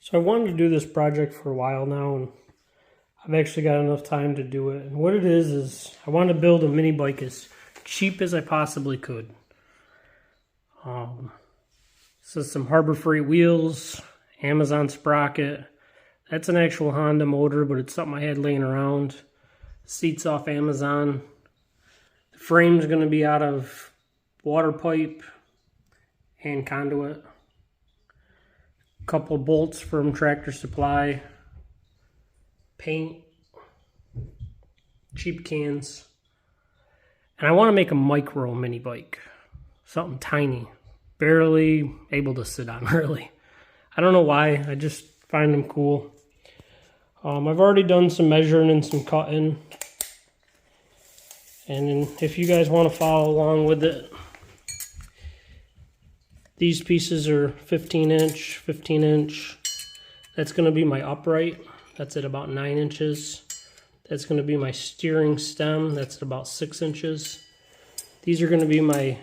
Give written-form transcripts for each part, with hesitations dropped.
So I wanted to do this project for a while now, and I've actually got enough time to do it. And what it is I want to build a mini bike as cheap as I possibly could. So some Harbor Freight wheels, Amazon sprocket. That's an actual Honda motor, but it's something I had laying around. Seats off Amazon. The frame's going to be out of water pipe and conduit. Couple bolts from Tractor Supply, paint, cheap cans, and I want to make a micro mini bike, something tiny, barely able to sit on really. I don't know why, I just find them cool. I've already done some measuring and some cutting, and if you guys want to follow along with it, these pieces are 15 inch. That's going to be my upright. That's at about 9 inches. That's going to be my steering stem. That's at about 6 inches. These are going to be my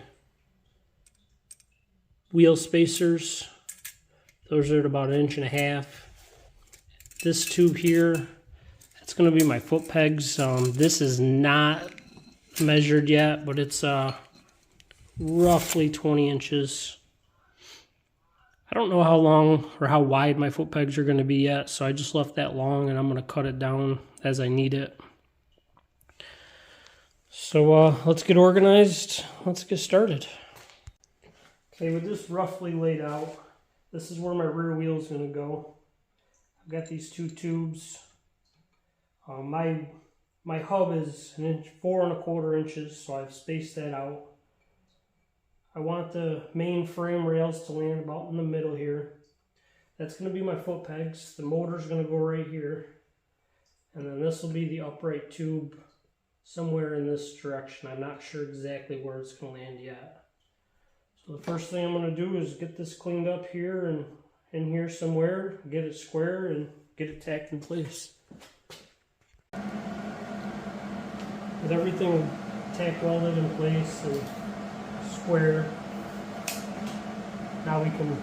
wheel spacers. Those are at about 1.5 inches. This tube here, that's going to be my foot pegs. This is not measured yet, but it's roughly 20 inches. I don't know how long or how wide my foot pegs are going to be yet, so I just left that long, and I'm going to cut it down as I need it. So let's get organized. Let's get started. Okay, with this roughly laid out, this is where my rear wheel is going to go. I've got these two tubes. My hub is 4.25 inches, so I've spaced that out. I want the main frame rails to land about in the middle here. That's going to be my foot pegs. The motor's going to go right here. And then this will be the upright tube somewhere in this direction. I'm not sure exactly where it's going to land yet. So the first thing I'm going to do is get this cleaned up here and in here somewhere, get it square and get it tacked in place. With everything tack welded in place and square, now we can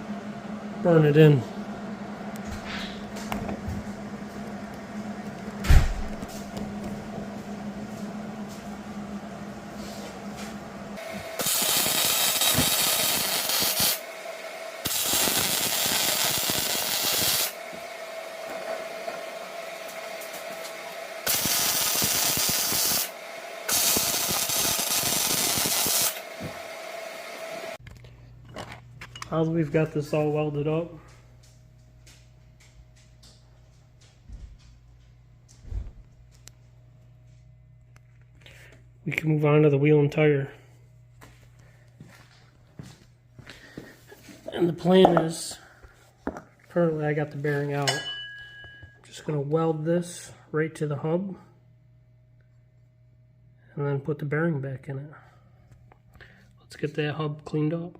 burn it in. Now that we've got this all welded up, we can move on to the wheel and tire. And the plan is, currently I got the bearing out. I'm just going to weld this right to the hub and then put the bearing back in it. Let's get that hub cleaned up.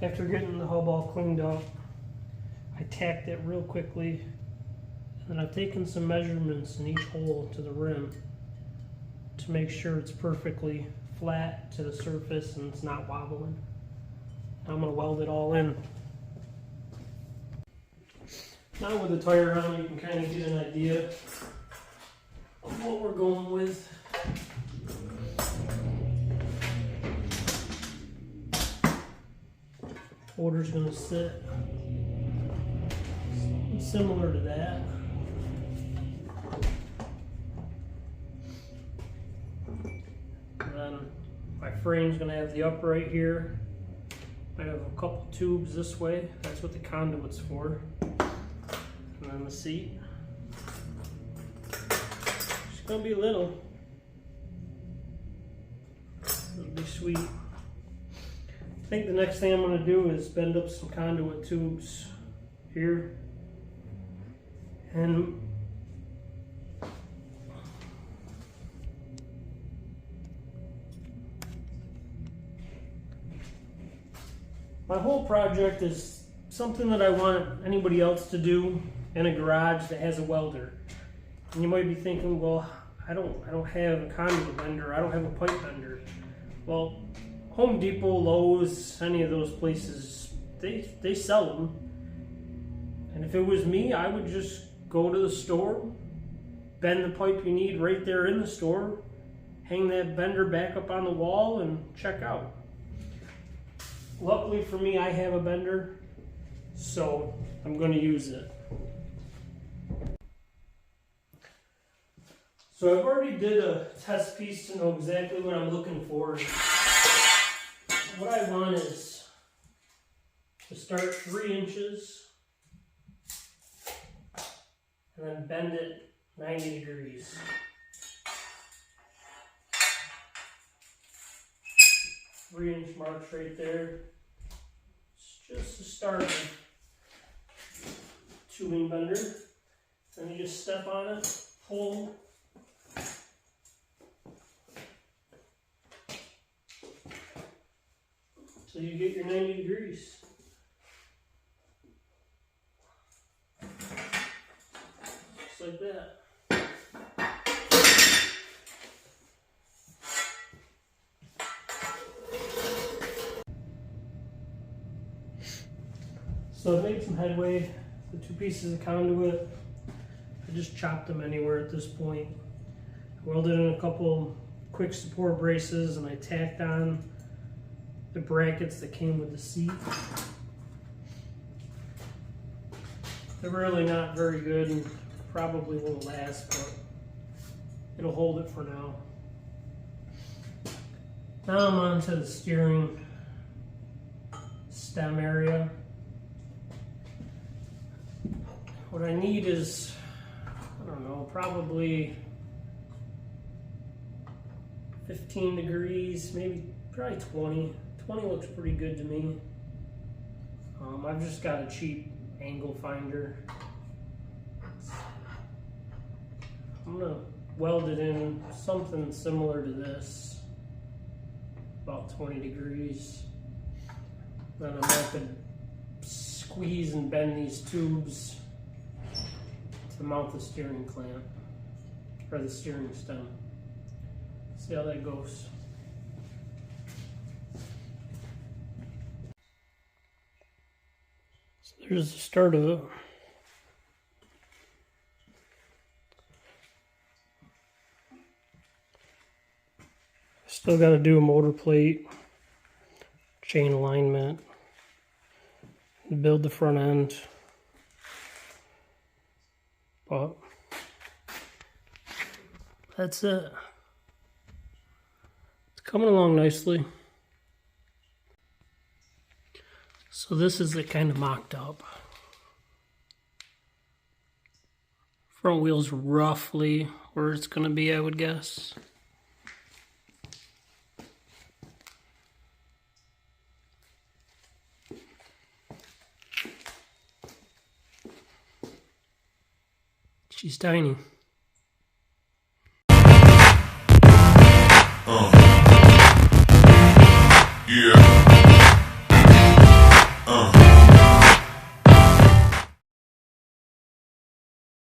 After getting the hub all cleaned up, I tacked it real quickly, and then I've taken some measurements in each hole to the rim to make sure it's perfectly flat to the surface and it's not wobbling. Now I'm going to weld it all in. Now with the tire on, you can kind of get an idea of what we're going with. Motor's going to sit similar to that. And then my frame's going to have the upright here. I have a couple tubes this way. That's what the conduit's for. And then the seat. It's going to be little. It'll be sweet. I think the next thing I'm going to do is bend up some conduit tubes here, and my whole project is something that I want anybody else to do in a garage that has a welder. And you might be thinking, well, I don't have a conduit bender, I don't have a pipe bender. Well, Home Depot, Lowe's, any of those places, they sell them. And if it was me, I would just go to the store, bend the pipe you need right there in the store, hang that bender back up on the wall, and check out. Luckily for me, I have a bender, so I'm going to use it. So I've already did a test piece to know exactly what I'm looking for. What I want is to start 3 inches and then bend it 90 degrees. Three-inch marks right there. It's just the start of tubing bender. Then you just step on it, pull. So you get your 90 degrees. Just like that. So I've made some headway. The 2 pieces of conduit, I just chopped them anywhere at this point. I welded in a couple quick support braces and I tacked on the brackets that came with the seat. They're really not very good and probably won't last, but it'll hold it for now. Now I'm on to the steering stem area. What I need is, I don't know, probably 15 degrees, maybe probably 20. 20 looks pretty good to me. I've just got a cheap angle finder. I'm gonna weld it in something similar to this, about 20 degrees. Then I'm going to squeeze and bend these tubes to mount the steering clamp, or the steering stem. See how that goes. So there's the start of it. Still got to do a motor plate, chain alignment, build the front end. But that's it. It's coming along nicely. So this is it kind of mocked up. Front wheel's roughly where it's going to be, I would guess. She's tiny.